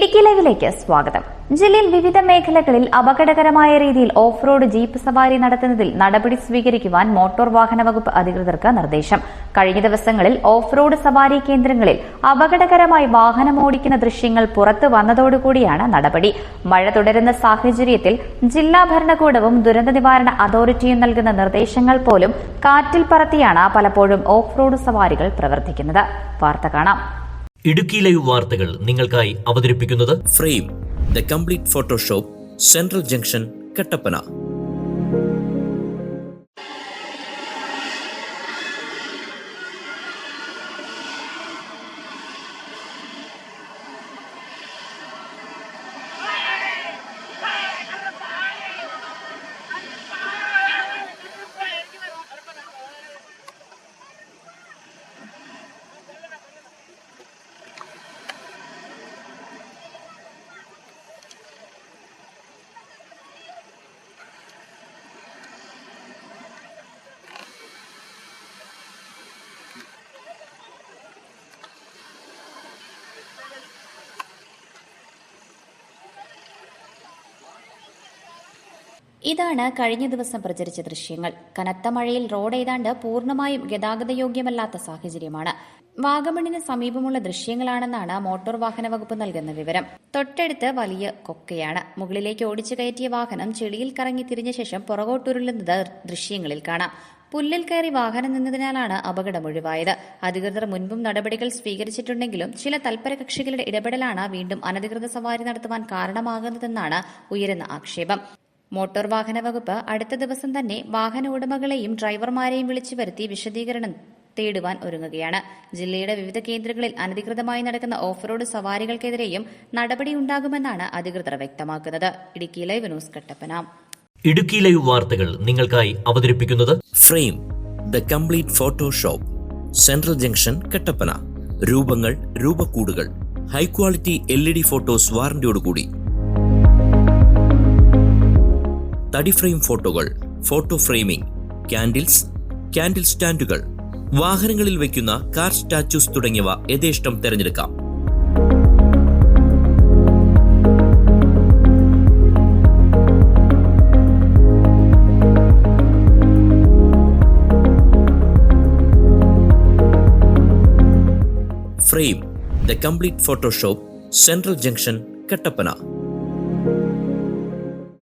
ഇടുക്കി ലൈവിലേക്ക് സ്വാഗതം. ജില്ലയിൽ വിവിധ മേഖലകളിൽ അപകടകരമായ രീതിയിൽ ഓഫ് റോഡ് ജീപ്പ് സവാരി നടത്തുന്നതിൽ നടപടി സ്വീകരിക്കുവാൻ മോട്ടോർ വാഹന വകുപ്പ് അധികൃതർക്ക് നിർദ്ദേശം. കഴിഞ്ഞ ദിവസങ്ങളിൽ ഓഫ് റോഡ് സവാരി കേന്ദ്രങ്ങളിൽ അപകടകരമായി വാഹനമോടിക്കുന്ന ദൃശ്യങ്ങൾ പുറത്തു വന്നതോടുകൂടിയാണ് നടപടി. മഴ തുടരുന്ന സാഹചര്യത്തിൽ ജില്ലാ ഭരണകൂടവും ദുരന്ത നിവാരണ അതോറിറ്റിയും നൽകുന്ന നിർദ്ദേശങ്ങൾ പോലും കാറ്റിൽ പറത്തിയാണ് പലപ്പോഴും ഓഫ് റോഡ് സവാരികൾ പ്രവർത്തിക്കുന്നത്. വാർത്ത കാണാം. ഇടുക്കി ലൈവ് വാർത്തകൾ നിങ്ങൾക്കായി അവതരിപ്പിക്കുന്നത് frame the complete Photoshop, central junction, Kattappana. ഇതാണ് കഴിഞ്ഞ ദിവസം പ്രചരിച്ച ദൃശ്യങ്ങൾ. കനത്ത മഴയിൽ റോഡ് ഏതാണ്ട് പൂർണ്ണമായും ഗതാഗതയോഗ്യമല്ലാത്ത സാഹചര്യമാണ്. വാഗമണിന് സമീപമുള്ള ദൃശ്യങ്ങളാണെന്നാണ് മോട്ടോർ വാഹന വകുപ്പ് നൽകുന്ന വിവരം. തൊട്ടടുത്ത് വലിയ കൊക്കയാണ്. മുകളിലേക്ക് ഓടിച്ചു കയറ്റിയ വാഹനം ചെളിയിൽ കറങ്ങി തിരിഞ്ഞ ശേഷം പുറകോട്ടുരുളുന്നത് ദൃശ്യങ്ങളിൽ കാണാം. പുല്ലിൽ കയറി വാഹനം നിന്നതിനാലാണ് അപകടം ഒഴിവായത്. അധികൃതർ മുൻപും നടപടികൾ സ്വീകരിച്ചിട്ടുണ്ടെങ്കിലും ചില തൽപരകക്ഷികളുടെ ഇടപെടലാണ് വീണ്ടും അനധികൃത സവാരി നടത്തുവാൻ കാരണമാകുന്നതെന്നാണ് ഉയരുന്ന ആക്ഷേപം. മോട്ടോർ വാഹന വകുപ്പ് അടുത്ത ദിവസം തന്നെ വാഹന ഉടമകളെയും ഡ്രൈവർമാരെയും വിളിച്ചു വരുത്തി വിശദീകരണം തേടുവാൻ ഒരുങ്ങുകയാണ്. ജില്ലയുടെ വിവിധ കേന്ദ്രങ്ങളിൽ അനധികൃതമായി നടക്കുന്ന ഓഫ് റോഡ് സവാരികൾക്കെതിരെയും നടപടിയുണ്ടാകുമെന്നാണ് അധികൃതർ വ്യക്തമാക്കുന്നത്. Idukki live news, Kattappana. Idukki live വാർത്തകൾ നിങ്ങൾക്കായി അവതരിപ്പിക്കുന്നത് frame the complete Photoshop, central junction, Kattappana. രൂപങ്ങൾ, രൂപക്കൂടുകൾ, ഹൈ ക്വാളിറ്റി LED ഫോട്ടോസ് വാറന്റിയോടുകൂടി. തടി ഫ്രെയിം ഫോട്ടോകൾ, ഫോട്ടോ ഫ്രെയിമിംഗ്, ക്യാൻഡിൽ സ്റ്റാൻഡുകൾ, വാഹനങ്ങളിൽ വയ്ക്കുന്ന കാർ സ്റ്റാച്യൂസ് തുടങ്ങിയവ യഥേഷ്ടം തിരഞ്ഞെടുക്കാം. Frame the complete Photoshop, central junction, Kattappana.